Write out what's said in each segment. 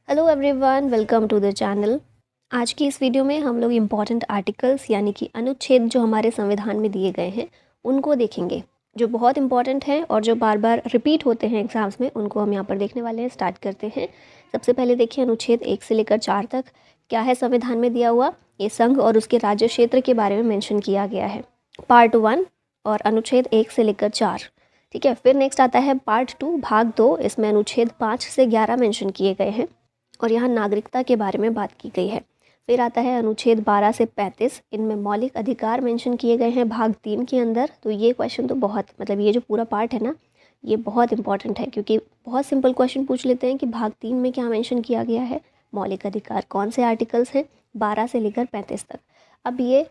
Hello everyone, welcome to the channel. आज की इस वीडियो में हम लोग इम्पॉर्टेंट आर्टिकल्स यानी कि अनुच्छेद जो हमारे संविधान में दिए गए हैं उनको देखेंगे, जो बहुत इंपॉर्टेंट हैं और जो बार बार रिपीट होते हैं एग्जाम्स में, उनको हम यहाँ पर देखने वाले हैं। स्टार्ट करते हैं। सबसे पहले देखिए अनुच्छेद 1 से लेकर 4 तक क्या है संविधान में दिया हुआ। ये संघ और उसके राज्य क्षेत्र के बारे में मेंशन किया गया है, पार्ट 1 और अनुच्छेद 1 से लेकर 4। ठीक है, फिर नेक्स्ट आता है पार्ट 2 भाग 2। इसमें अनुच्छेद 5 से 11 मेंशन किए गए हैं और यहाँ नागरिकता के बारे में बात की गई है। फिर आता है अनुच्छेद 12 से 35, इनमें मौलिक अधिकार मेंशन किए गए हैं भाग 3 के अंदर। तो ये क्वेश्चन तो बहुत ये जो पूरा पार्ट है ना, ये बहुत इंपॉर्टेंट है, क्योंकि बहुत सिंपल क्वेश्चन पूछ लेते हैं कि भाग 3 में क्या मेंशन किया गया है, मौलिक अधिकार कौन से आर्टिकल्स हैं 12 से लेकर 35 तक। अब ये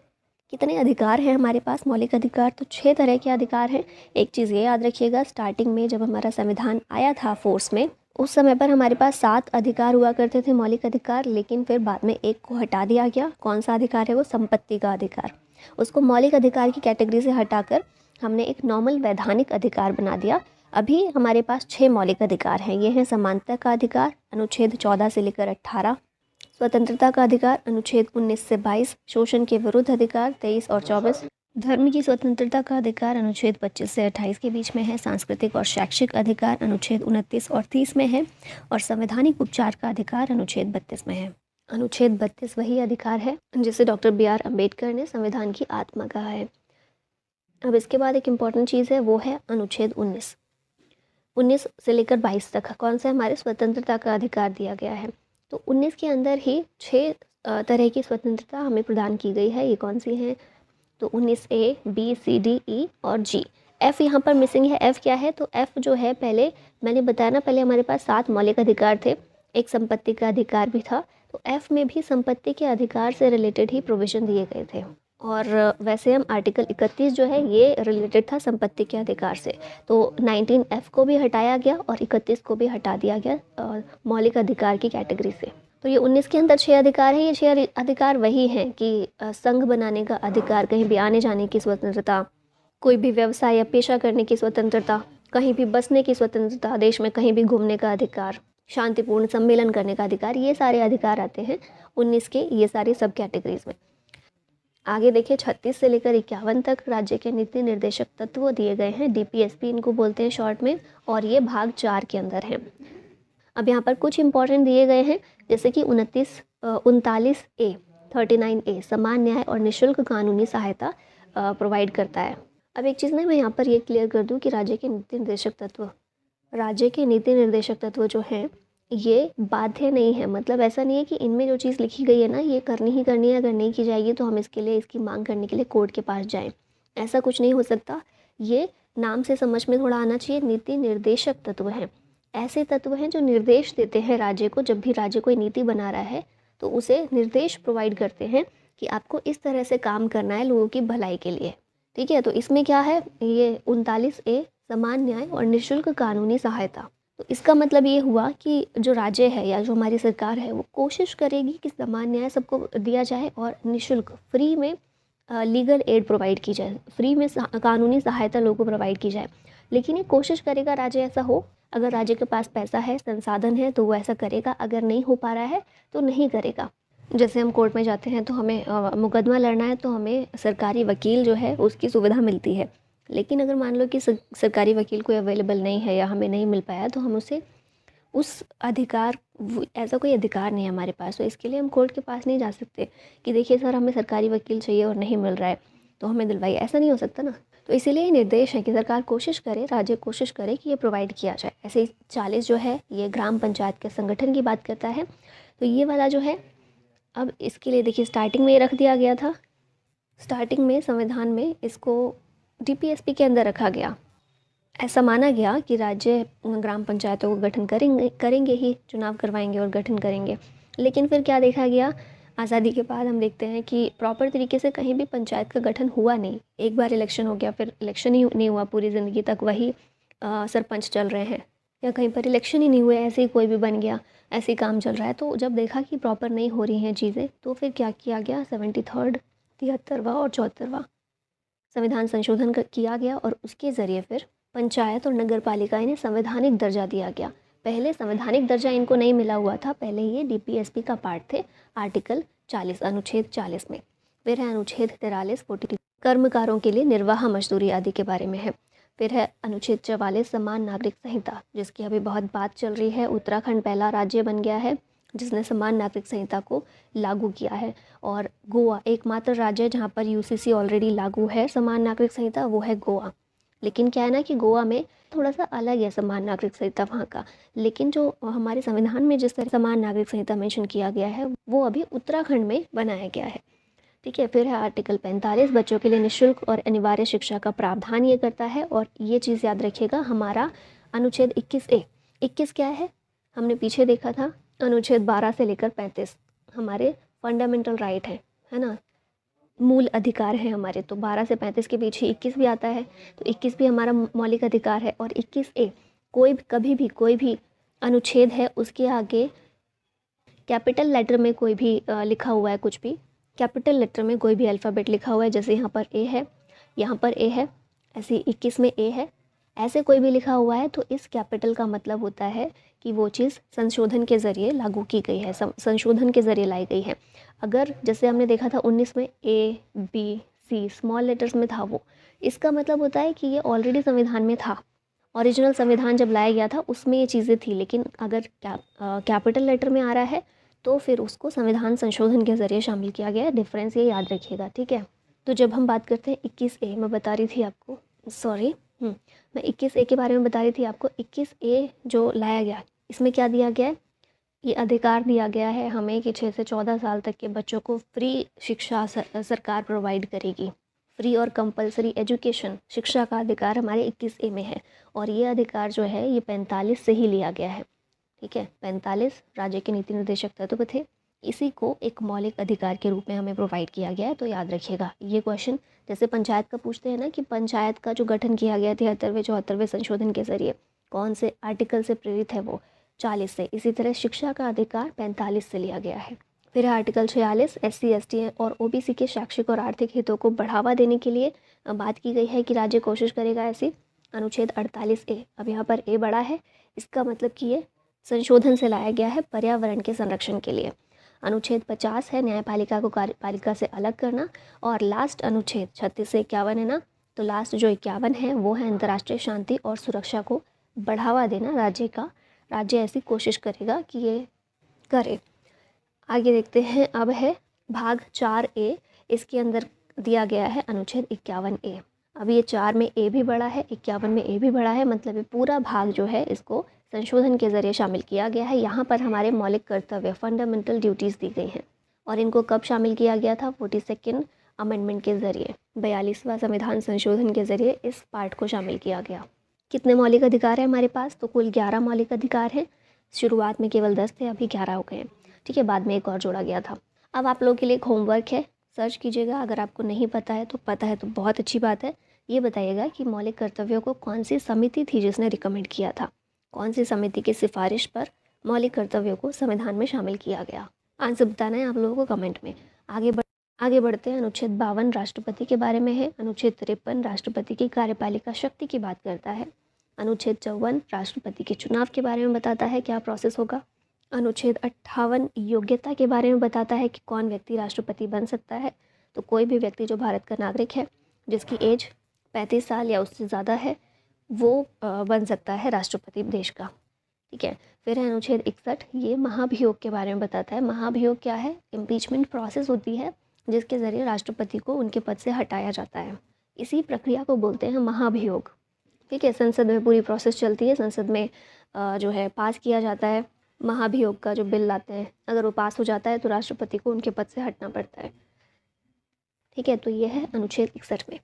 कितने अधिकार हैं हमारे पास मौलिक अधिकार, तो 6 तरह के अधिकार हैं। एक चीज़ ये याद रखिएगा, स्टार्टिंग में जब हमारा संविधान आया था फोर्स में, उस समय पर हमारे पास 7 अधिकार हुआ करते थे मौलिक अधिकार, लेकिन फिर बाद में एक को हटा दिया गया। कौन सा अधिकार है वो? संपत्ति का अधिकार। उसको मौलिक अधिकार की कैटेगरी से हटाकर हमने एक नॉर्मल वैधानिक अधिकार बना दिया। अभी हमारे पास 6 मौलिक अधिकार हैं। ये हैं समानता का अधिकार, अनुच्छेद 14 से लेकर 18, स्वतंत्रता का अधिकार अनुच्छेद 19 से 22, शोषण के विरुद्ध अधिकार 23 और 24, धर्म की स्वतंत्रता का अधिकार अनुच्छेद 25 से 28 के बीच में है, सांस्कृतिक और शैक्षिक अधिकार अनुच्छेद 29 और 30 में है, और संवैधानिक उपचार का अधिकार अनुच्छेद 32 में है। अनुच्छेद 32 वही अधिकार है जिसे डॉक्टर BR अम्बेडकर ने संविधान की आत्मा कहा है। अब इसके बाद एक इम्पॉर्टेंट चीज़ है, वो है अनुच्छेद 19 से लेकर 22 तक कौन सा हमारे स्वतंत्रता का अधिकार दिया गया है। तो 19 के अंदर ही 6 तरह की स्वतंत्रता हमें प्रदान की गई है। ये कौन सी हैं? तो 19A, B, C, D, E और G। F यहाँ पर मिसिंग है। F क्या है? तो F जो है, पहले मैंने बताया ना, पहले हमारे पास 7 मौलिक अधिकार थे, एक संपत्ति का अधिकार भी था। तो F में भी संपत्ति के अधिकार से रिलेटेड ही प्रोविज़न दिए गए थे। और वैसे हम आर्टिकल 31 जो है ये रिलेटेड था संपत्ति के अधिकार से। तो 19F को भी हटाया गया और 31 को भी हटा दिया गया मौलिक अधिकार की कैटेगरी से। तो ये 19 के अंदर 6 अधिकार हैं। ये 6 अधिकार वही हैं कि संघ बनाने का अधिकार, कहीं भी आने जाने की स्वतंत्रता, कोई भी व्यवसाय या पेशा करने की स्वतंत्रता, कहीं भी बसने की स्वतंत्रता, देश में कहीं भी घूमने का अधिकार, शांतिपूर्ण सम्मेलन करने का अधिकार, ये सारे अधिकार आते हैं 19 के ये सारी सब कैटेगरीज में। आगे देखिए 36 से लेकर 51 तक राज्य के नीति निर्देशक तत्व दिए गए हैं, DPSP इनको बोलते हैं शॉर्ट में, और ये भाग 4 के अंदर हैं। अब यहाँ पर कुछ इंपॉर्टेंट दिए गए हैं, जैसे कि 39A 39A समान न्याय और निःशुल्क कानूनी सहायता प्रोवाइड करता है। अब एक चीज़ ना मैं यहाँ पर ये क्लियर कर दूँ कि राज्य के नीति निर्देशक तत्व जो हैं ये बाध्य नहीं है। मतलब ऐसा नहीं है कि इनमें जो चीज़ लिखी गई है ना ये करनी ही करनी है, अगर नहीं की जाएगी तो हम इसके लिए इसकी मांग करने के लिए कोर्ट के पास जाएं। ऐसा कुछ नहीं हो सकता। ये नाम से समझ में थोड़ा आना चाहिए। नीति निर्देशक तत्व हैं, ऐसे तत्व हैं जो निर्देश देते हैं राज्य को। जब भी राज्य कोई नीति बना रहा है तो उसे निर्देश प्रोवाइड करते हैं कि आपको इस तरह से काम करना है लोगों की भलाई के लिए। ठीक है, तो इसमें क्या है, ये 39A समान न्याय और निःशुल्क कानूनी सहायता। तो इसका मतलब ये हुआ कि जो राज्य है या जो हमारी सरकार है वो कोशिश करेगी कि समान न्याय सबको दिया जाए और निःशुल्क फ्री में लीगल एड प्रोवाइड की जाए, फ्री में कानूनी सहायता लोगों को प्रोवाइड की जाए। लेकिन ये कोशिश करेगा राज्य ऐसा हो। अगर राज्य के पास पैसा है, संसाधन है, तो वो ऐसा करेगा। अगर नहीं हो पा रहा है तो नहीं करेगा। जैसे हम कोर्ट में जाते हैं तो हमें मुकदमा लड़ना है तो हमें सरकारी वकील जो है उसकी सुविधा मिलती है। लेकिन अगर मान लो कि सरकारी वकील कोई अवेलेबल नहीं है या हमें नहीं मिल पाया, तो हम उसे उस अधिकार, ऐसा कोई अधिकार नहीं है हमारे पास, तो इसके लिए हम कोर्ट के पास नहीं जा सकते कि देखिए सर हमें सरकारी वकील चाहिए और नहीं मिल रहा है तो हमें दिलवाइए। ऐसा नहीं हो सकता ना। तो इसीलिए ये निर्देश है कि सरकार कोशिश करे, राज्य कोशिश करे कि ये प्रोवाइड किया जाए। ऐसे ही 40 जो है ये ग्राम पंचायत के संगठन की बात करता है। तो ये वाला जो है, अब इसके लिए देखिए स्टार्टिंग में ये रख दिया गया था, स्टार्टिंग में संविधान में इसको DPSP के अंदर रखा गया। ऐसा माना गया कि राज्य ग्राम पंचायतों को गठन करेंगे ही, चुनाव करवाएंगे और गठन करेंगे। लेकिन फिर क्या देखा गया, आज़ादी के बाद हम देखते हैं कि प्रॉपर तरीके से कहीं भी पंचायत का गठन हुआ नहीं। एक बार इलेक्शन हो गया, फिर इलेक्शन ही नहीं हुआ, पूरी ज़िंदगी तक वही सरपंच चल रहे हैं, या कहीं पर इलेक्शन ही नहीं हुए, ऐसे ही कोई भी बन गया, ऐसे ही काम चल रहा है। तो जब देखा कि प्रॉपर नहीं हो रही हैं चीज़ें, तो फिर क्या किया गया, 73rd 73वां और 74वां संविधान संशोधन किया गया और उसके ज़रिए फिर पंचायत और नगर पालिका इन्हें संवैधानिक दर्जा दिया गया। पहले संवैधानिक दर्जा इनको नहीं मिला हुआ था, पहले ये डीपीएसपी का पार्ट थे आर्टिकल 40 अनुच्छेद 40 में। फिर है अनुच्छेद 43 42 कर्मकारों के लिए निर्वाह मजदूरी आदि के बारे में है। फिर है अनुच्छेद 44 समान नागरिक संहिता, जिसकी अभी बहुत बात चल रही है। उत्तराखंड पहला राज्य बन गया है जिसने समान नागरिक संहिता को लागू किया है, और गोवा एकमात्र राज्य है जहाँ पर यूसीसी ऑलरेडी लागू है समान नागरिक संहिता, वो है गोवा। लेकिन क्या है ना कि गोवा में थोड़ा सा अलग है समान नागरिक संहिता वहाँ का, लेकिन जो हमारे संविधान में जिस तरह समान नागरिक संहिता मेंशन किया गया है वो अभी उत्तराखंड में बनाया गया है। ठीक है। फिर है आर्टिकल 45 बच्चों के लिए निःशुल्क और अनिवार्य शिक्षा का प्रावधान ये करता है। और ये चीज़ याद रखिएगा, हमारा अनुच्छेद 21A 21 क्या है, हमने पीछे देखा था अनुच्छेद 12 से लेकर 35 हमारे फंडामेंटल राइट है ना, मूल अधिकार है हमारे। तो 12 से 35 के पीछे 21 भी आता है, तो 21 भी हमारा मौलिक अधिकार है। और 21A कभी भी कोई भी अनुच्छेद है उसके आगे कैपिटल लेटर में कोई भी लिखा हुआ है, कुछ भी कैपिटल लेटर में कोई भी अल्फ़ाबेट लिखा हुआ है, जैसे यहाँ पर ए है, यहाँ पर ए है, ऐसे 21 में ए है, ऐसे कोई भी लिखा हुआ है, तो इस कैपिटल का मतलब होता है कि वो चीज़ संशोधन के ज़रिए लागू की गई है, संशोधन के ज़रिए लाई गई है। अगर जैसे हमने देखा था 19 में A B C small letters में था, वो इसका मतलब होता है कि ये ऑलरेडी संविधान में था। ओरिजिनल संविधान जब लाया गया था उसमें ये चीज़ें थी, लेकिन अगर कैपिटल लेटर में आ रहा है तो फिर उसको संविधान संशोधन के ज़रिए शामिल किया गया है। डिफरेंस ये याद रखिएगा, ठीक है। तो जब हम बात करते हैं 21A, मैं बता रही थी आपको, सॉरी मैं 21A के बारे में बता रही थी आपको। 21A जो लाया गया, इसमें क्या दिया गया है, ये अधिकार दिया गया है हमें कि 6 से 14 साल तक के बच्चों को फ्री शिक्षा सरकार प्रोवाइड करेगी। फ्री और कंपलसरी एजुकेशन, शिक्षा का अधिकार हमारे 21A में है। और ये अधिकार जो है ये 45 से ही लिया गया है, ठीक है। 45 राज्य के नीति निर्देशक तत्व थे, इसी को एक मौलिक अधिकार के रूप में हमें प्रोवाइड किया गया है। तो याद रखिएगा ये क्वेश्चन, जैसे पंचायत का पूछते हैं ना कि पंचायत का जो गठन किया गया 73वें 74वें संशोधन के जरिए कौन से आर्टिकल से प्रेरित है, वो 40 से। इसी तरह शिक्षा का अधिकार 45 से लिया गया है। फिर आर्टिकल 46 SC ST और OBC के शैक्षिक और आर्थिक हितों को बढ़ावा देने के लिए बात की गई है कि राज्य कोशिश करेगा ऐसी। अनुच्छेद 48A, अब यहाँ पर ए बड़ा है, इसका मतलब कि ये संशोधन से लाया गया है पर्यावरण के संरक्षण के लिए। अनुच्छेद 50 है न्यायपालिका को कार्यपालिका से अलग करना। और लास्ट अनुच्छेद 36 से 51 है ना, तो लास्ट जो 51 है वो है अंतर्राष्ट्रीय शांति और सुरक्षा को बढ़ावा देना। राज्य ऐसी कोशिश करेगा कि ये करे। आगे देखते हैं, अब है भाग 4A, इसके अंदर दिया गया है अनुच्छेद 51A। अब ये 4 में ए भी बड़ा है, 51 में ए भी बड़ा है, मतलब ये पूरा भाग जो है इसको संशोधन के ज़रिए शामिल किया गया है। यहाँ पर हमारे मौलिक कर्तव्य फंडामेंटल ड्यूटीज़ दी गई हैं। और इनको कब शामिल किया गया था, 42nd अमेंडमेंट के ज़रिए, 42वां संविधान संशोधन के ज़रिए इस पार्ट को शामिल किया गया। कितने मौलिक अधिकार है हमारे पास, तो कुल 11 मौलिक अधिकार हैं। शुरुआत में केवल 10 थे, अभी 11 हो गए हैं, ठीक है। बाद में एक और जोड़ा गया था। अब आप लोगों के लिए एक होमवर्क है, सर्च कीजिएगा। अगर आपको नहीं पता है तो पता है तो बहुत अच्छी बात है। ये बताइएगा कि मौलिक कर्तव्यों को कौन सी समिति थी जिसने रिकमेंड किया था, कौन सी समिति की सिफारिश पर मौलिक कर्तव्यों को संविधान में शामिल किया गया। आंसर बताना है आप लोगों को कमेंट में। आगे बढ़ते हैं। अनुच्छेद 52 राष्ट्रपति के बारे में है। अनुच्छेद 53 राष्ट्रपति की कार्यपालिका शक्ति की बात करता है। अनुच्छेद 54 राष्ट्रपति के चुनाव के बारे में बताता है क्या प्रोसेस होगा। अनुच्छेद 58 योग्यता के बारे में बताता है कि कौन व्यक्ति राष्ट्रपति बन सकता है। तो कोई भी व्यक्ति जो भारत का नागरिक है, जिसकी एज 35 साल या उससे ज़्यादा है, वो बन सकता है राष्ट्रपति देश का, ठीक है। फिर है अनुच्छेद 61, ये महाभियोग के बारे में बताता है। महाभियोग क्या है, इम्पीचमेंट प्रोसेस होती है जिसके ज़रिए राष्ट्रपति को उनके पद से हटाया जाता है। इसी प्रक्रिया को बोलते हैं महाभियोग, ठीक है। संसद में पूरी प्रोसेस चलती है, संसद में जो है पास किया जाता है महाभियोग का जो बिल लाते हैं। अगर वो पास हो जाता है तो राष्ट्रपति को उनके पद से हटना पड़ता है, ठीक है। तो ये है अनुच्छेद 61 में।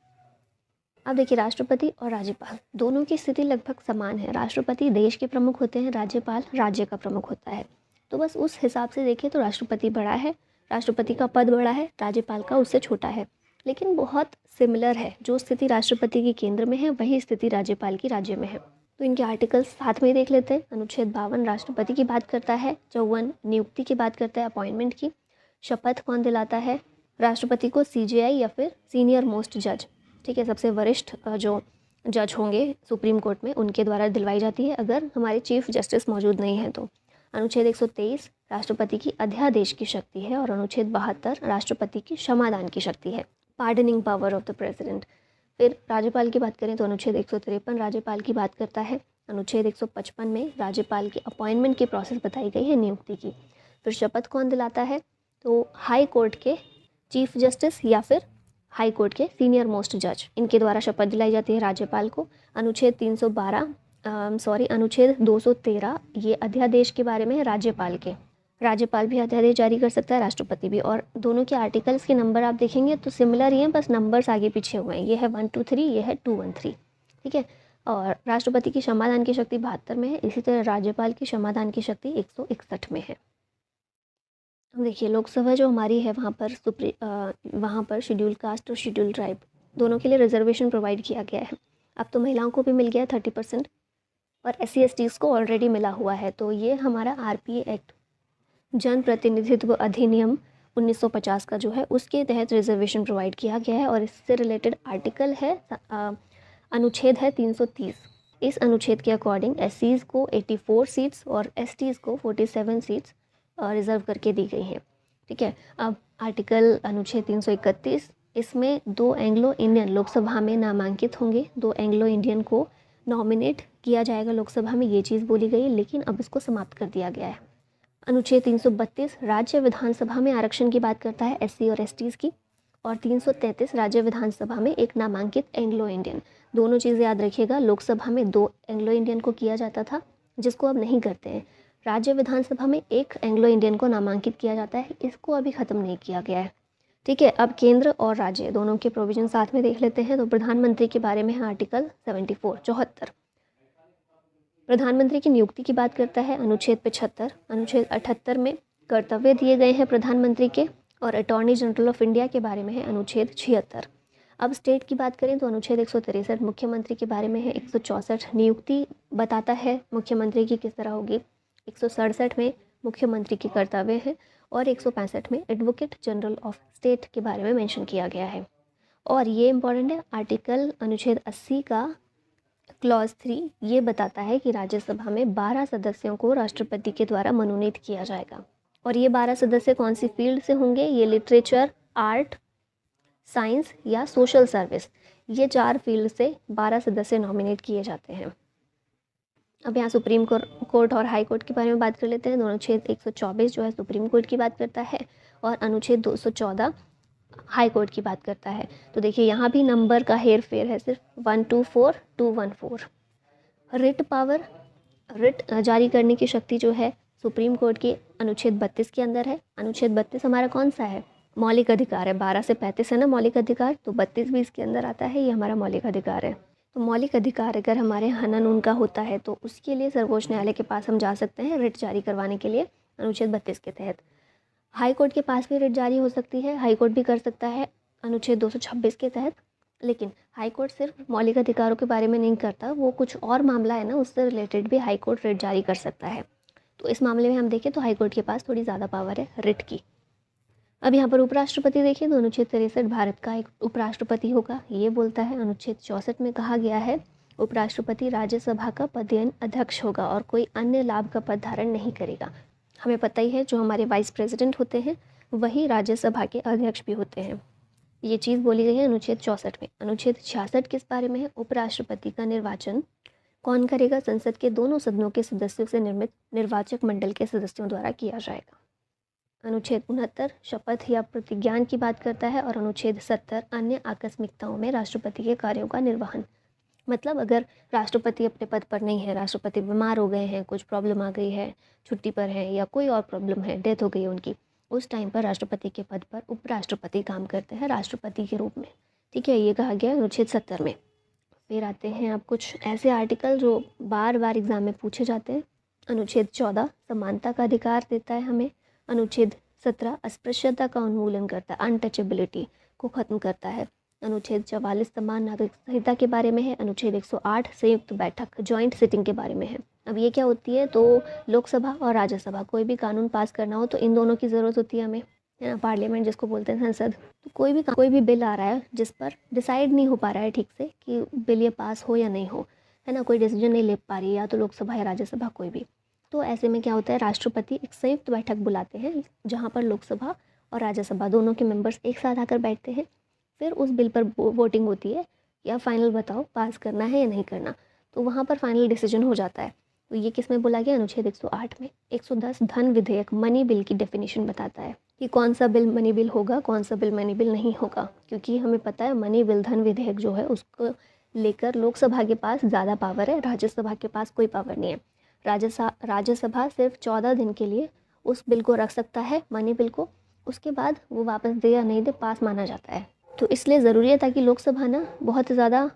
अब देखिए, राष्ट्रपति और राज्यपाल दोनों की स्थिति लगभग समान है। राष्ट्रपति देश के प्रमुख होते हैं, राज्यपाल राज्य का प्रमुख होता है। तो बस उस हिसाब से देखें तो राष्ट्रपति बड़ा है, राष्ट्रपति का पद बड़ा है, राज्यपाल का उससे छोटा है, लेकिन बहुत सिमिलर है। जो स्थिति राष्ट्रपति की केंद्र में है वही स्थिति राज्यपाल की राज्य में है। तो इनके आर्टिकल्स साथ में ही देख लेते हैं। अनुच्छेद 52 राष्ट्रपति की बात करता है, 54 नियुक्ति की बात करता है, अपॉइंटमेंट की। शपथ कौन दिलाता है, राष्ट्रपति को CJI या फिर सीनियर मोस्ट जज, ठीक है, सबसे वरिष्ठ जो जज होंगे सुप्रीम कोर्ट में, उनके द्वारा दिलवाई जाती है अगर हमारे चीफ जस्टिस मौजूद नहीं हैं तो। अनुच्छेद 123 राष्ट्रपति की अध्यादेश की शक्ति है, और अनुच्छेद 72 राष्ट्रपति की क्षमादान की शक्ति है, pardoning power of the president. फिर राज्यपाल की बात करें तो अनुच्छेद 153 राज्यपाल की बात करता है। अनुच्छेद 155 में राज्यपाल की अपॉइंटमेंट की प्रोसेस बताई गई है, नियुक्ति की। फिर शपथ कौन दिलाता है, तो हाई कोर्ट के चीफ जस्टिस या फिर हाई कोर्ट के सीनियर मोस्ट जज, इनके द्वारा शपथ दिलाई जाती है राज्यपाल को। अनुच्छेद 213 ये अध्यादेश के बारे में है राज्यपाल के। राज्यपाल भी अध्यादेश जारी कर सकता है, राष्ट्रपति भी, और दोनों के आर्टिकल्स के नंबर आप देखेंगे तो सिमिलर ही हैं, बस नंबर्स आगे पीछे हुए हैं। ये है 123, ये है 213, ठीक है। और राष्ट्रपति की क्षमादान की शक्ति 72 में है, इसी तरह राज्यपाल की क्षमादान की शक्ति 161 में है। अब देखिए लोकसभा जो हमारी है वहाँ पर शेड्यूल कास्ट और शेड्यूल ट्राइब दोनों के लिए रिजर्वेशन प्रोवाइड किया गया है। अब तो महिलाओं को भी मिल गया है 30%, और SC/STs को ऑलरेडी मिला हुआ है। तो ये हमारा RPA एक्ट, जन प्रतिनिधित्व अधिनियम 1950 का जो है, उसके तहत रिजर्वेशन प्रोवाइड किया गया है। और इससे रिलेटेड आर्टिकल है अनुच्छेद है 330। इस अनुच्छेद के अकॉर्डिंग SCs को 84 सीट्स और STs को 47 सीट्स रिजर्व करके दी गई हैं, ठीक है। अब आर्टिकल अनुच्छेद 331, इसमें 2 एंग्लो इंडियन लोकसभा में नामांकित होंगे, 2 एंग्लो इंडियन को नॉमिनेट किया जाएगा लोकसभा में, ये चीज़ बोली गई, लेकिन अब इसको समाप्त कर दिया गया है। अनुच्छेद 332 राज्य विधानसभा में आरक्षण की बात करता है SC और STs की, और 333 राज्य विधानसभा में एक नामांकित एंग्लो इंडियन। दोनों चीज़ें याद रखिएगा, लोकसभा में 2 एंग्लो इंडियन को किया जाता था, जिसको अब नहीं करते हैं। राज्य विधानसभा में एक एंग्लो इंडियन को नामांकित किया जाता है, इसको अभी ख़त्म नहीं किया गया है, ठीक है। अब केंद्र और राज्य दोनों के प्रोविजन साथ में देख लेते हैं। तो प्रधानमंत्री के बारे में है आर्टिकल 74 प्रधानमंत्री की नियुक्ति की बात करता है अनुच्छेद 75। अनुच्छेद 78 में कर्तव्य दिए गए हैं प्रधानमंत्री के, और अटॉर्नी जनरल ऑफ इंडिया के बारे में है अनुच्छेद 76। अब स्टेट की बात करें तो अनुच्छेद 163 मुख्यमंत्री के बारे में है। 164 नियुक्ति बताता है मुख्यमंत्री की किस तरह होगी। 167 में मुख्यमंत्री के कर्तव्य हैं, और 165 में एडवोकेट जनरल ऑफ स्टेट के बारे में मेंशन किया गया है। और ये इम्पॉर्टेंट है, आर्टिकल अनुच्छेद 80 का क्लॉज 3 ये बताता है कि राज्यसभा में 12 सदस्यों को राष्ट्रपति के द्वारा मनोनीत किया जाएगा। और ये 12 सदस्य कौन सी फील्ड से होंगे, ये लिटरेचर, आर्ट, साइंस या सोशल सर्विस, ये 4 फील्ड से 12 सदस्य नॉमिनेट किए जाते हैं। अब यहाँ सुप्रीम कोर्ट और हाई कोर्ट के बारे में बात कर लेते हैं। दोनों अनुच्छेद 124 जो है सुप्रीम कोर्ट की बात करता है, और अनुच्छेद 214 हाई कोर्ट की बात करता है। तो देखिए यहाँ भी नंबर का हेर फेर है, सिर्फ 124 214। रिट पावर, रिट जारी करने की शक्ति जो है सुप्रीम कोर्ट की अनुच्छेद 32 के अंदर है। अनुच्छेद 32 हमारा कौन सा है, मौलिक अधिकार है। 12 से 35 है ना मौलिक अधिकार, तो 32 भी इसके अंदर आता है, ये हमारा मौलिक अधिकार है। तो मौलिक अधिकार अगर हमारे हनन उनका होता है तो उसके लिए सर्वोच्च न्यायालय के पास हम जा सकते हैं रिट जारी करवाने के लिए, अनुच्छेद 32 के तहत। हाई कोर्ट के पास भी रिट जारी हो सकती है, हाई कोर्ट भी कर सकता है अनुच्छेद 226 के तहत। लेकिन हाई कोर्ट सिर्फ मौलिक अधिकारों के बारे में नहीं करता, वो कुछ और मामला है ना, उससे रिलेटेड भी हाई कोर्ट रिट जारी कर सकता है। तो इस मामले में हम देखें तो हाई कोर्ट के पास थोड़ी ज़्यादा पावर है रिट की। अब यहाँ पर उपराष्ट्रपति देखिए, तो अनुच्छेद 63 भारत का एक उपराष्ट्रपति होगा, ये बोलता है। अनुच्छेद 64 में कहा गया है उपराष्ट्रपति राज्यसभा का पदेन अध्यक्ष होगा और कोई अन्य लाभ का पद धारण नहीं करेगा। हमें पता ही है जो हमारे वाइस प्रेसिडेंट होते हैं वही राज्यसभा के अध्यक्ष भी होते हैं, ये चीज़ बोली गई है अनुच्छेद 64 में। अनुच्छेद 66 किस बारे में है, उपराष्ट्रपति का निर्वाचन कौन करेगा, संसद के दोनों सदनों के सदस्यों से निर्मित निर्वाचक मंडल के सदस्यों द्वारा किया जाएगा। अनुच्छेद 69 शपथ या प्रतिज्ञान की बात करता है, और अनुच्छेद 70 अन्य आकस्मिकताओं में राष्ट्रपति के कार्यों का निर्वहन। मतलब अगर राष्ट्रपति अपने पद पर नहीं है, राष्ट्रपति बीमार हो गए हैं, कुछ प्रॉब्लम आ गई है, छुट्टी पर है, या कोई और प्रॉब्लम है, डेथ हो गई है उनकी, उस टाइम पर राष्ट्रपति के पद पर उपराष्ट्रपति काम करते हैं राष्ट्रपति के रूप में, ठीक है। ये कहा गया अनुच्छेद 70 में। फिर आते हैं आप कुछ ऐसे आर्टिकल जो बार बार एग्जाम में पूछे जाते हैं। अनुच्छेद 14 समानता का अधिकार देता है हमें। अनुच्छेद 17 अस्पृश्यता का उन्मूलन करता है, अनटचेबिलिटी को ख़त्म करता है। अनुच्छेद 44 समान नागरिक संहिता के बारे में है। अनुच्छेद 108 संयुक्त बैठक जॉइंट सिटिंग के बारे में है। अब ये क्या होती है, तो लोकसभा और राज्यसभा कोई भी कानून पास करना हो तो इन दोनों की ज़रूरत होती है हमें, है ना, पार्लियामेंट जिसको बोलते हैं संसद। तो कोई भी बिल आ रहा है जिस पर डिसाइड नहीं हो पा रहा है ठीक से कि बिल ये पास हो या नहीं हो, है ना, कोई डिसीजन नहीं ले पा रही है या तो लोकसभा या राज्यसभा कोई भी, तो ऐसे में क्या होता है, राष्ट्रपति एक संयुक्त बैठक बुलाते हैं जहाँ पर लोकसभा और राज्यसभा दोनों के मेंबर्स एक साथ आकर बैठते हैं। फिर उस बिल पर वोटिंग होती है, या फाइनल बताओ पास करना है या नहीं करना, तो वहाँ पर फाइनल डिसीजन हो जाता है। तो ये किस में बोला गया, अनुच्छेद 108 में। 110 धन विधेयक मनी बिल की डेफिनेशन बताता है कि कौन सा बिल मनी बिल होगा, कौन सा बिल मनी बिल नहीं होगा, क्योंकि हमें पता है मनी बिल धन विधेयक जो है उसको लेकर लोकसभा के पास ज़्यादा पावर है, राज्यसभा के पास कोई पावर नहीं है। राज्यसभा सिर्फ 14 दिन के लिए उस बिल को रख सकता है, मनी बिल को, उसके बाद वो वापस दे या नहीं दे पास माना जाता है। तो इसलिए ज़रूरी है ताकि लोकसभा ना बहुत ज़्यादा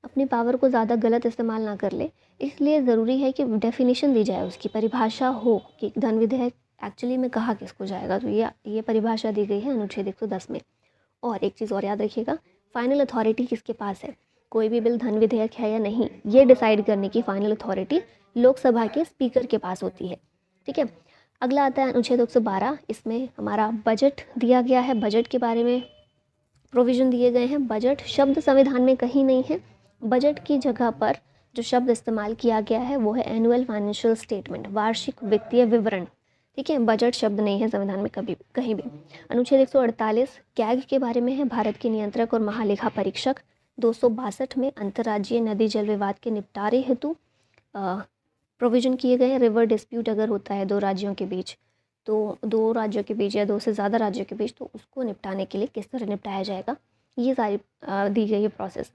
अपनी पावर को ज़्यादा गलत इस्तेमाल ना कर ले, इसलिए ज़रूरी है कि डेफिनेशन दी जाए, उसकी परिभाषा हो कि धन विधेयक एक्चुअली में कहा किसको जाएगा। तो ये परिभाषा दी गई है अनुच्छेद 110 में। और एक चीज़ और याद रखिएगा, फाइनल अथॉरिटी किसके पास है, कोई भी बिल धन विधेयक है या नहीं, ये डिसाइड करने की फाइनल अथॉरिटी लोकसभा के स्पीकर के पास होती है। ठीक है, अगला आता है अनुच्छेद 112। इसमें हमारा बजट दिया गया है, बजट के बारे में प्रोविज़न दिए गए हैं। बजट शब्द संविधान में कहीं नहीं है, बजट की जगह पर जो शब्द इस्तेमाल किया गया है वो है एनुअल फाइनेंशियल स्टेटमेंट, वार्षिक वित्तीय विवरण। ठीक है, बजट शब्द नहीं है संविधान में कभी कहीं भी। अनुच्छेद 148 कैग के बारे में है, भारत के नियंत्रक और महालेखा परीक्षक। 262 में अंतर्राज्यीय नदी जल विवाद के निपटारे हेतु प्रोविज़न किए गए हैं। रिवर डिस्प्यूट अगर होता है दो राज्यों के बीच, तो दो राज्यों के बीच या दो से ज़्यादा राज्यों के बीच, तो उसको निपटाने के लिए किस तरह निपटाया जाएगा, ये सारी दी गई है प्रोसेस।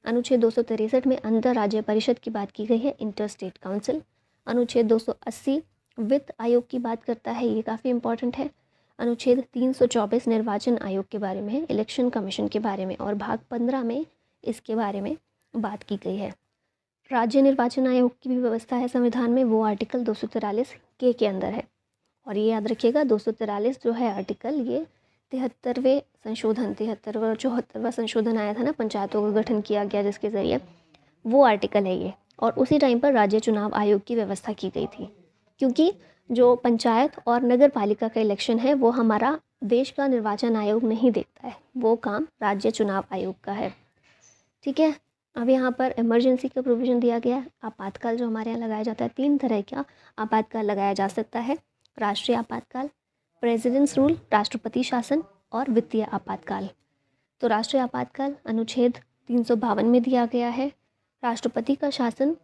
अनुच्छेद 263 में अंतर्राज्यीय परिषद की बात की गई है, इंटर स्टेट काउंसिल। अनुच्छेद 280 वित्त आयोग की बात करता है, ये काफ़ी इंपॉर्टेंट है। अनुच्छेद 324 निर्वाचन आयोग के बारे में है, इलेक्शन कमीशन के बारे में, और भाग 15 में इसके बारे में बात की गई है। राज्य निर्वाचन आयोग की भी व्यवस्था है संविधान में, वो आर्टिकल 243 के अंदर है। और ये याद रखिएगा 243 जो है आर्टिकल, ये 73वां और 74वां संशोधन आया था ना, पंचायतों का गठन किया गया जिसके ज़रिए, वो आर्टिकल है ये। और उसी टाइम पर राज्य चुनाव आयोग की व्यवस्था की गई थी, क्योंकि जो पंचायत और नगर पालिका का इलेक्शन है वो हमारा देश का निर्वाचन आयोग नहीं देखता है, वो काम राज्य चुनाव आयोग का है। ठीक है, अब यहाँ पर इमरजेंसी का प्रोविज़न दिया गया है। आपातकाल जो हमारे यहाँ लगाया जाता है, 3 तरह का आपातकाल लगाया जा सकता है, राष्ट्रीय आपातकाल, प्रेसिडेंट्स रूल, राष्ट्रपति शासन, और वित्तीय आपातकाल। तो राष्ट्रीय आपातकाल अनुच्छेद 352 में दिया गया है, राष्ट्रपति का शासन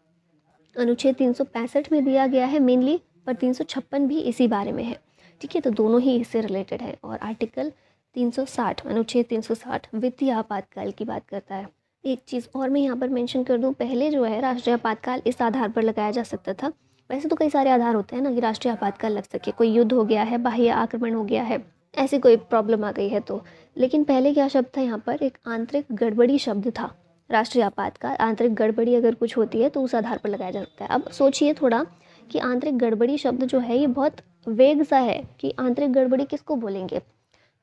अनुच्छेद 365 में दिया गया है मेनली, पर 356 भी इसी बारे में है। ठीक है, तो दोनों ही इससे रिलेटेड है। और आर्टिकल 360 अनुच्छेद 360 वित्तीय आपातकाल की बात करता है। एक चीज़ और मैं यहाँ पर मेंशन कर दूँ, पहले जो है राष्ट्रीय आपातकाल इस आधार पर लगाया जा सकता था। वैसे तो कई सारे आधार होते हैं ना कि राष्ट्रीय आपातकाल लग सके, कोई युद्ध हो गया है, बाह्य आक्रमण हो गया है, ऐसी कोई प्रॉब्लम आ गई है तो। लेकिन पहले क्या शब्द था यहाँ पर, एक आंतरिक गड़बड़ी शब्द था। राष्ट्रीय आपातकाल, आंतरिक गड़बड़ी अगर कुछ होती है तो उस आधार पर लगाया जा सकता है। अब सोचिए थोड़ा कि आंतरिक गड़बड़ी शब्द जो है ये बहुत वेग सा है कि आंतरिक गड़बड़ी किसको बोलेंगे।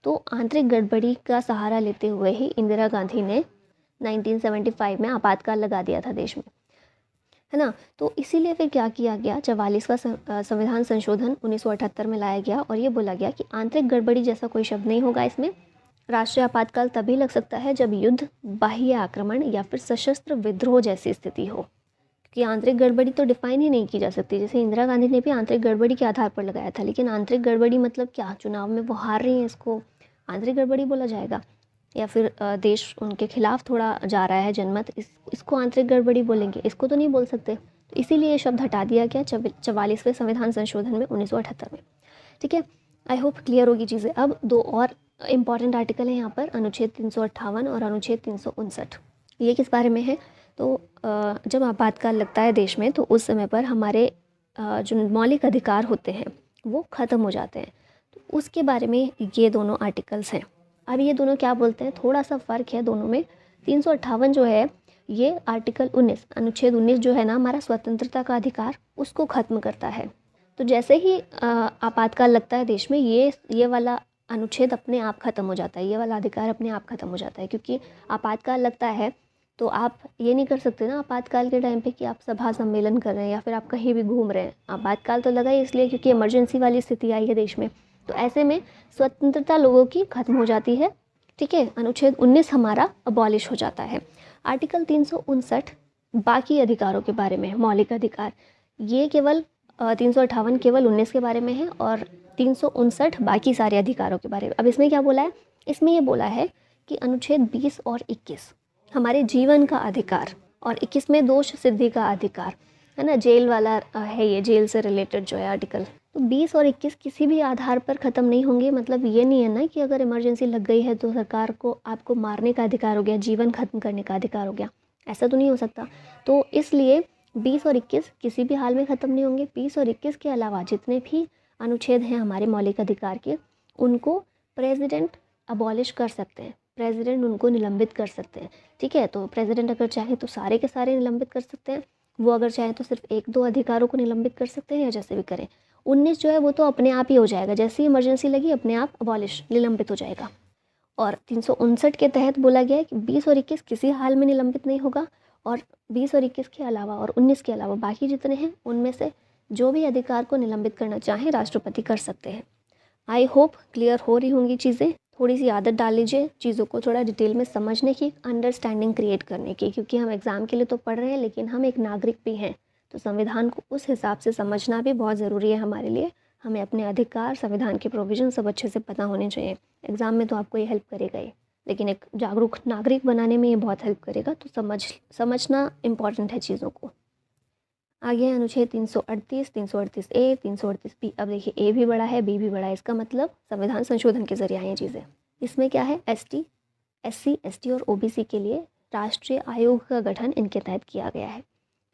तो आंतरिक गड़बड़ी का सहारा लेते हुए ही इंदिरा गांधी ने 1975 में आपातकाल लगा दिया था देश में, है ना। तो इसीलिए फिर क्या किया गया, 44वां संविधान संशोधन 1978 में लाया गया और ये बोला गया कि आंतरिक गड़बड़ी जैसा कोई शब्द नहीं होगा इसमें। राष्ट्रीय आपातकाल तभी लग सकता है जब युद्ध, बाह्य आक्रमण या फिर सशस्त्र विद्रोह जैसी स्थिति हो, क्योंकि आंतरिक गड़बड़ी तो डिफाइन ही नहीं की जा सकती। जैसे इंदिरा गांधी ने भी आंतरिक गड़बड़ी के आधार पर लगाया था, लेकिन आंतरिक गड़बड़ी मतलब क्या, चुनाव में वो हार रही हैं, इसको आंतरिक गड़बड़ी बोला जाएगा, या फिर देश उनके खिलाफ थोड़ा जा रहा है जनमत, इसको आंतरिक गड़बड़ी बोलेंगे, इसको तो नहीं बोल सकते। तो इसीलिए ये शब्द हटा दिया गया 44वें संविधान संशोधन में 1978 में। ठीक है, आई होप क्लियर होगी चीज़ें। अब दो और इम्पॉर्टेंट आर्टिकल हैं यहाँ पर, अनुच्छेद 358 और अनुच्छेद 359। ये किस बारे में है, तो जब आपातकाल लगता है देश में तो उस समय पर हमारे जो मौलिक अधिकार होते हैं वो ख़त्म हो जाते हैं। तो उसके बारे में ये दोनों आर्टिकल्स हैं। अब ये दोनों क्या बोलते हैं, थोड़ा सा फ़र्क है दोनों में। 358 जो है ये आर्टिकल 19, अनुच्छेद 19 जो है ना हमारा स्वतंत्रता का अधिकार, उसको ख़त्म करता है। तो जैसे ही आपातकाल लगता है देश में, ये वाला अनुच्छेद अपने आप ख़त्म हो जाता है, ये वाला अधिकार अपने आप ख़त्म हो जाता है। क्योंकि आपातकाल लगता है तो आप ये नहीं कर सकते ना आपातकाल के टाइम पे कि आप सभा सम्मेलन कर रहे हैं या फिर आप कहीं भी घूम रहे हैं। आपातकाल तो लगा ही इसलिए क्योंकि इमरजेंसी वाली स्थिति आई है देश में, तो ऐसे में स्वतंत्रता लोगों की खत्म हो जाती है, ठीक है। अनुच्छेद 19 हमारा अबॉलिश हो जाता है। आर्टिकल 359 बाकी अधिकारों के बारे में, मौलिक अधिकार, ये केवल 358 केवल 19 के बारे में है और 359 बाकी सारे अधिकारों के बारे में। अब इसमें क्या बोला है, इसमें ये बोला है कि अनुच्छेद 20 और 21 हमारे जीवन का अधिकार और 21 में दोष सिद्धि का अधिकार है ना, जेल वाला है, ये जेल से रिलेटेड जो है आर्टिकल। तो 20 और 21 किसी भी आधार पर ख़त्म नहीं होंगे। मतलब ये नहीं है ना कि अगर इमरजेंसी लग गई है तो सरकार को आपको मारने का अधिकार हो गया, जीवन खत्म करने का अधिकार हो गया, ऐसा तो नहीं हो सकता। तो इसलिए 20 और 21 किसी भी हाल में ख़त्म नहीं होंगे। 20 और 21 के अलावा जितने भी अनुच्छेद हैं हमारे मौलिक अधिकार के, उनको प्रेसिडेंट अबॉलिश कर सकते हैं, प्रेसिडेंट उनको निलंबित कर सकते हैं, ठीक है। तो प्रेसिडेंट अगर चाहे तो सारे के सारे निलंबित कर सकते हैं, वो अगर चाहे तो सिर्फ 1-2 अधिकारों को निलंबित कर सकते हैं, या जैसे भी करें। 19 जो है वो तो अपने आप ही हो जाएगा, जैसे ही इमरजेंसी लगी अपने आप अबॉलिश, निलंबित हो जाएगा। और 359 के तहत बोला गया है कि 20 और 21 किसी हाल में निलंबित नहीं होगा, और 20 और 21 के अलावा और 19 के अलावा बाकी जितने हैं उनमें से जो भी अधिकार को निलंबित करना चाहें राष्ट्रपति कर सकते हैं। आई होप क्लियर हो रही होंगी चीज़ें। थोड़ी सी आदत डाल लीजिए चीज़ों को थोड़ा डिटेल में समझने की, अंडरस्टैंडिंग क्रिएट करने की, क्योंकि हम एग्ज़ाम के लिए तो पढ़ रहे हैं लेकिन हम एक नागरिक भी हैं, तो संविधान को उस हिसाब से समझना भी बहुत ज़रूरी है हमारे लिए। हमें अपने अधिकार, संविधान के प्रोविज़न सब अच्छे से पता होने चाहिए। एग्ज़ाम में तो आपको ये हेल्प करेगा ही, लेकिन एक जागरूक नागरिक बनाने में ये बहुत हेल्प करेगा। तो समझना इम्पॉर्टेंट है चीज़ों को। आगे है अनुच्छेद 338, 338 ए, 338 बी। अब देखिए ए भी बड़ा है, बी भी बड़ा है, इसका मतलब संविधान संशोधन के जरिए आई ये चीज़ें। इसमें क्या है, एसटी, एससी, एसटी और ओबीसी के लिए राष्ट्रीय आयोग का गठन इनके तहत किया गया है,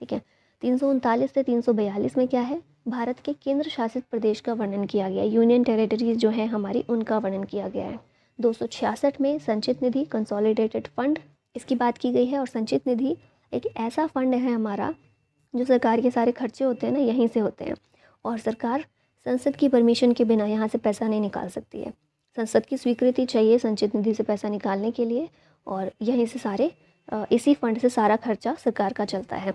ठीक है। 339 से 342 में क्या है, भारत के केंद्र शासित प्रदेश का वर्णन किया गया है, यूनियन टेरिटरीज जो है हमारी उनका वर्णन किया गया है। 266 में संचित निधि, कंसोलिडेटेड फंड, इसकी बात की गई है। और संचित निधि एक ऐसा फंड है हमारा जो सरकार के सारे खर्चे होते हैं ना यहीं से होते हैं, और सरकार संसद की परमिशन के बिना यहाँ से पैसा नहीं निकाल सकती है। संसद की स्वीकृति चाहिए संचित निधि से पैसा निकालने के लिए, और यहीं से सारे इसी फंड से सारा खर्चा सरकार का चलता है।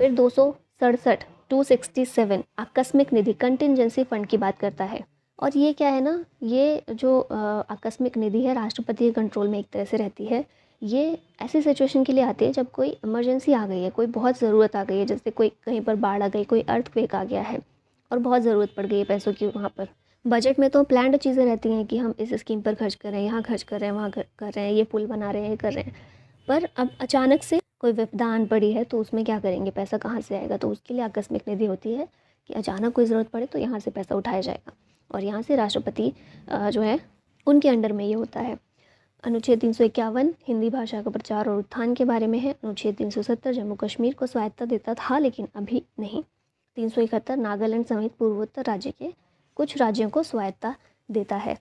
फिर 267 267 आकस्मिक निधि, कंटिजेंसी फंड की बात करता है। और ये क्या है ना, ये जो आकस्मिक निधि है राष्ट्रपति के कंट्रोल में एक तरह से रहती है। ये ऐसी सिचुएशन के लिए आती है जब कोई इमरजेंसी आ गई है, कोई बहुत ज़रूरत आ गई है, जैसे कोई कहीं पर बाढ़ आ गई, कोई अर्थक्वेक आ गया है और बहुत ज़रूरत पड़ गई है पैसों की वहाँ पर। बजट में तो प्लान्ड चीज़ें रहती हैं कि हम इस स्कीम पर खर्च कर रहे हैं, यहाँ खर्च कर रहे हैं, वहाँ कर रहे हैं, ये पुल बना रहे हैं, ये कर रहे हैं। पर अब अचानक से कोई विपदा आन पड़ी है तो उसमें क्या करेंगे, पैसा कहाँ से आएगा। तो उसके लिए आकस्मिक निधि होती है कि अचानक कोई ज़रूरत पड़े तो यहाँ से पैसा उठाया जाएगा, और यहाँ से राष्ट्रपति जो है उनके अंडर में ये होता है। अनुच्छेद 351 हिंदी भाषा का प्रचार और उत्थान के बारे में है। अनुच्छेद 370 जम्मू कश्मीर को स्वायत्तता देता था लेकिन अभी नहीं। 371 नागालैंड समेत पूर्वोत्तर राज्य के कुछ राज्यों को स्वायत्तता देता है।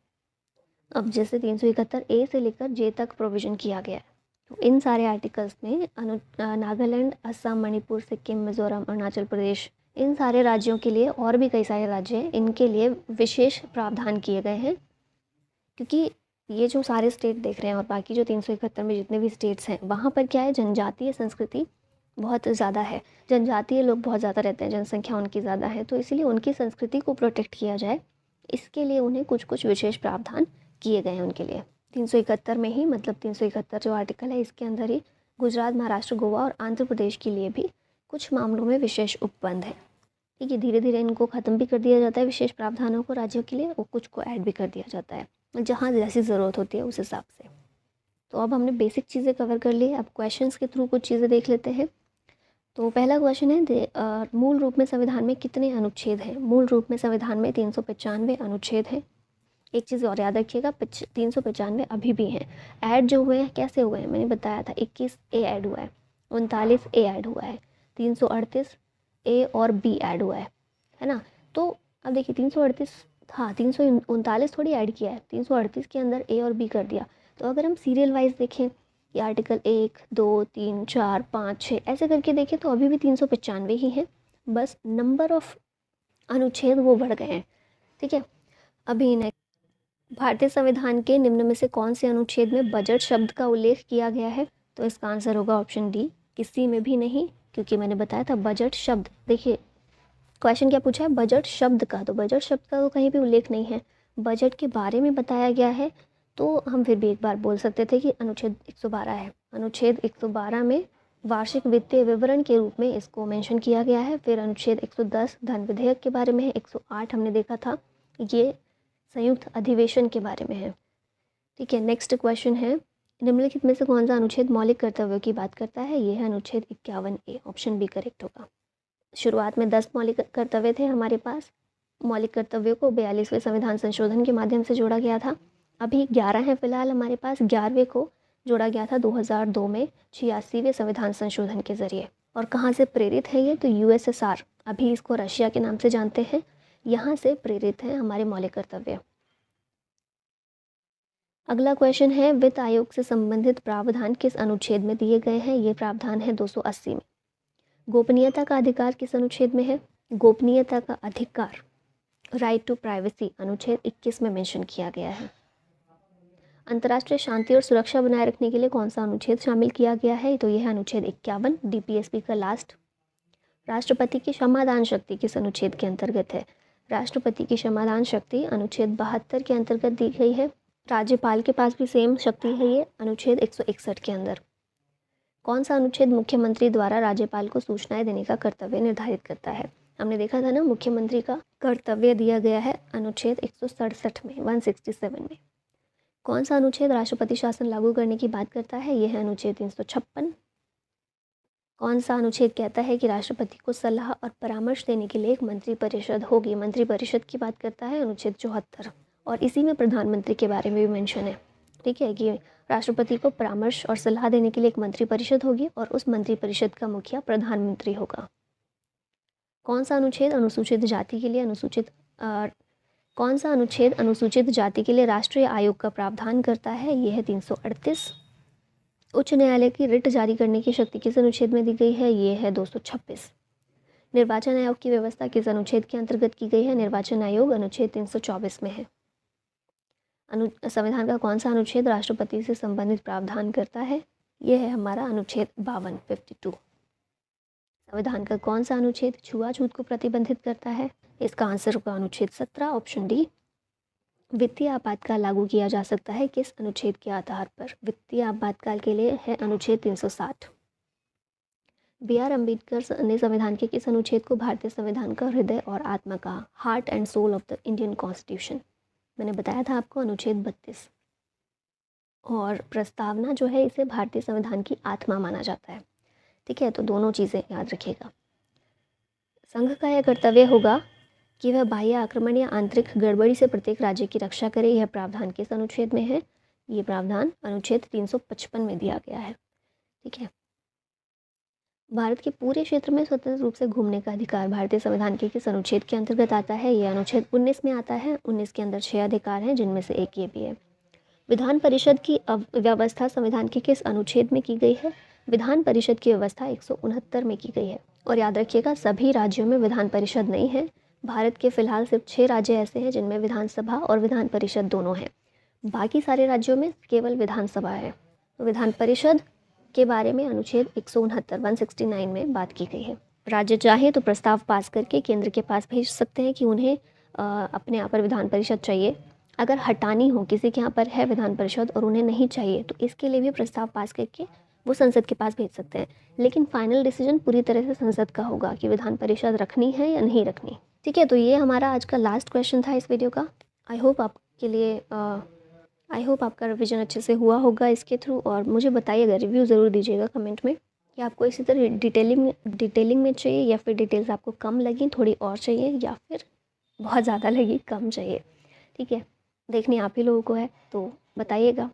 अब जैसे 371 ए से लेकर जे तक प्रोविज़न किया गया है, तो इन सारे आर्टिकल्स में नागालैंड, असम, मणिपुर, सिक्किम, मिज़ोरम, अरुणाचल प्रदेश, इन सारे राज्यों के लिए, और भी कई सारे राज्य हैं, इनके लिए विशेष प्रावधान किए गए हैं। क्योंकि ये जो सारे स्टेट देख रहे हैं और बाकी जो 371 में जितने भी स्टेट्स हैं, वहाँ पर क्या है, जनजातीय संस्कृति बहुत ज़्यादा है, जनजातीय लोग बहुत ज़्यादा रहते हैं, जनसंख्या उनकी ज़्यादा है। तो इसीलिए उनकी संस्कृति को प्रोटेक्ट किया जाए, इसके लिए उन्हें कुछ कुछ विशेष प्रावधान किए गए हैं उनके लिए। 371 में ही, मतलब 371 जो आर्टिकल है इसके अंदर ही गुजरात, महाराष्ट्र, गोवा और आंध्र प्रदेश के लिए भी कुछ मामलों में विशेष उपबंध है, ठीक है। धीरे धीरे इनको ख़त्म भी कर दिया जाता है विशेष प्रावधानों को राज्यों के लिए, और कुछ को ऐड भी कर दिया जाता है जहाँ जैसी ज़रूरत होती है उस हिसाब से। तो अब हमने बेसिक चीज़ें कवर कर ली। अब क्वेश्चंस के थ्रू कुछ चीज़ें देख लेते हैं। तो पहला क्वेश्चन है, मूल रूप में संविधान में कितने अनुच्छेद हैं। मूल रूप में संविधान में 395 अनुच्छेद हैं। एक चीज़ और याद रखिएगा, 395 अभी भी हैं। ऐड जो हुए हैं कैसे हुए हैं मैंने बताया था, 21 ए ऐड हुआ है, 39 ए ऐड हुआ है, 338 ए और बी ऐड हुआ है ना। तो अब देखिए 338, हाँ 339 थोड़ी ऐड किया है, 338 के अंदर ए और बी कर दिया। तो अगर हम सीरियल वाइज देखें कि आर्टिकल 1, 2, 3, 4, 5, 6 ऐसे करके देखें तो अभी भी 395 ही हैं, बस नंबर ऑफ अनुच्छेद वो बढ़ गए हैं, ठीक है। अभी नेक्स्ट, भारतीय संविधान के निम्न में से कौन से अनुच्छेद में बजट शब्द का उल्लेख किया गया है। तो इसका आंसर होगा ऑप्शन डी, किसी में भी नहीं, क्योंकि मैंने बताया था बजट शब्द। देखिए क्वेश्चन क्या पूछा है, बजट शब्द का, तो बजट शब्द का तो कहीं भी उल्लेख नहीं है। बजट के बारे में बताया गया है तो हम फिर भी एक बार बोल सकते थे कि अनुच्छेद 112 है। अनुच्छेद 112 में वार्षिक वित्तीय विवरण के रूप में इसको मेंशन किया गया है। फिर अनुच्छेद 110 धन विधेयक के बारे में है। 108 हमने देखा था, ये संयुक्त अधिवेशन के बारे में है। ठीक है, नेक्स्ट क्वेश्चन है, निम्नलिखित में से कौन सा अनुच्छेद मौलिक कर्तव्यों की बात करता है? ये है अनुच्छेद 51A, ऑप्शन बी करेक्ट होगा। शुरुआत में 10 मौलिक कर्तव्य थे हमारे पास। मौलिक कर्तव्यों को 42वें संविधान संशोधन के माध्यम से जोड़ा गया था। अभी 11 हैं फिलहाल हमारे पास। 11वें को जोड़ा गया था 2002 में 86वें संविधान संशोधन के ज़रिए। और कहाँ से प्रेरित है ये? तो यूएसएसआर, अभी इसको रशिया के नाम से जानते हैं, यहाँ से प्रेरित हैं हमारे मौलिक कर्तव्य। अगला क्वेश्चन है, वित्त आयोग से संबंधित प्रावधान किस अनुच्छेद में दिए गए हैं? ये प्रावधान है 280 में। गोपनीयता का अधिकार किस अनुच्छेद में है? गोपनीयता का अधिकार, राइट टू प्राइवेसी, अनुच्छेद 21 में मेंशन किया गया है। अंतर्राष्ट्रीय शांति और सुरक्षा बनाए रखने के लिए कौन सा अनुच्छेद शामिल किया गया है? तो यह है अनुच्छेद 51, डीपीएसपी का लास्ट। राष्ट्रपति की क्षमादान शक्ति किस अनुच्छेद के अंतर्गत है? राष्ट्रपति की क्षमादान शक्ति अनुच्छेद 72 के अंतर्गत दी गई है। राज्यपाल के पास भी सेम शक्ति है ये, अनुच्छेद 161 के अंदर। कौन सा अनुच्छेद मुख्यमंत्री द्वारा राज्यपाल को सूचनाएं देने का कर्तव्य निर्धारित करता है? हमने देखा था ना, मुख्यमंत्री का कर्तव्य दिया गया है अनुच्छेद 167 में, 167 में। कौन सा अनुच्छेद राष्ट्रपति शासन लागू करने की बात करता है? यह है अनुच्छेद 356। कौन सा अनुच्छेद कहता है कि राष्ट्रपति को सलाह और परामर्श देने के लिए एक मंत्रिपरिषद होगी? मंत्रिपरिषद की बात करता है अनुच्छेद 74। और इसी में प्रधानमंत्री के बारे में भी मेंशन है, ठीक है, कि राष्ट्रपति को परामर्श और सलाह देने के लिए एक मंत्रिपरिषद होगी और उस मंत्रिपरिषद का मुखिया प्रधानमंत्री होगा। कौन सा अनुच्छेद अनुसूचित जाति के लिए कौन सा अनुच्छेद अनुसूचित जाति के लिए राष्ट्रीय आयोग का प्रावधान करता है? यह है 338। उच्च न्यायालय की रिट जारी करने की शक्ति किस अनुच्छेद में दी गई है? ये है 226। निर्वाचन आयोग की व्यवस्था किस अनुच्छेद के अंतर्गत की गई है? निर्वाचन आयोग अनुच्छेद 324 में है। संविधान का कौन सा अनुच्छेद राष्ट्रपति से संबंधित प्रावधान करता है? यह है हमारा अनुच्छेद 52। संविधान का कौन सा अनुच्छेद छुआछूत को प्रतिबंधित करता है? इसका आंसर होगा अनुच्छेद 17, ऑप्शन डी। वित्तीय आपातकाल लागू किया जा सकता है किस अनुच्छेद के आधार पर? वित्तीय आपातकाल के लिए है अनुच्छेद 360। B.R. अम्बेडकर ने संविधान के किस अनुच्छेद को भारतीय संविधान का हृदय और आत्मा कहा? Heart and soul of the Indian constitution. मैंने बताया था आपको अनुच्छेद 32। और प्रस्तावना जो है, इसे भारतीय संविधान की आत्मा माना जाता है। ठीक है, तो दोनों चीज़ें याद रखिएगा। संघ का यह कर्तव्य होगा कि वह बाह्य आक्रमण या आंतरिक गड़बड़ी से प्रत्येक राज्य की रक्षा करे। यह प्रावधान किस अनुच्छेद में है? ये प्रावधान अनुच्छेद 355 में दिया गया है। ठीक है, भारत के पूरे क्षेत्र में स्वतंत्र रूप से घूमने का अधिकार भारतीय संविधान के किस अनुच्छेद के अंतर्गत आता है? यह अनुच्छेद 19 में आता है। 19 के अंदर 6 अधिकार हैं, जिनमें से एक ये भी है। विधान परिषद की व्यवस्था संविधान के किस अनुच्छेद में की गई है? विधान परिषद की व्यवस्था 169 में की गई है। और याद रखिएगा, सभी राज्यों में विधान परिषद नहीं है। भारत के फिलहाल सिर्फ 6 राज्य ऐसे हैं जिनमें विधानसभा और विधान परिषद दोनों हैं। बाकी सारे राज्यों में केवल विधानसभा है। तो विधान परिषद के बारे में अनुच्छेद 169 में बात की गई है। राज्य चाहे तो प्रस्ताव पास करके केंद्र के पास भेज सकते हैं कि उन्हें अपने यहाँ पर विधान परिषद चाहिए। अगर हटानी हो, किसी के यहाँ पर है विधान परिषद और उन्हें नहीं चाहिए, तो इसके लिए भी प्रस्ताव पास करके वो संसद के पास भेज सकते हैं। लेकिन फाइनल डिसीजन पूरी तरह से संसद का होगा कि विधान परिषद रखनी है या नहीं रखनी। ठीक है, तो ये हमारा आज का लास्ट क्वेश्चन था इस वीडियो का। आई होप आपका रिवीजन अच्छे से हुआ होगा इसके थ्रू। और मुझे बताइएगा, रिव्यू ज़रूर दीजिएगा कमेंट में कि आपको इसी तरह डिटेलिंग में चाहिए, या फिर डिटेल्स आपको कम लगी, थोड़ी और चाहिए, या फिर बहुत ज़्यादा लगी, कम चाहिए। ठीक है, देखनी आप ही लोगों को है, तो बताइएगा।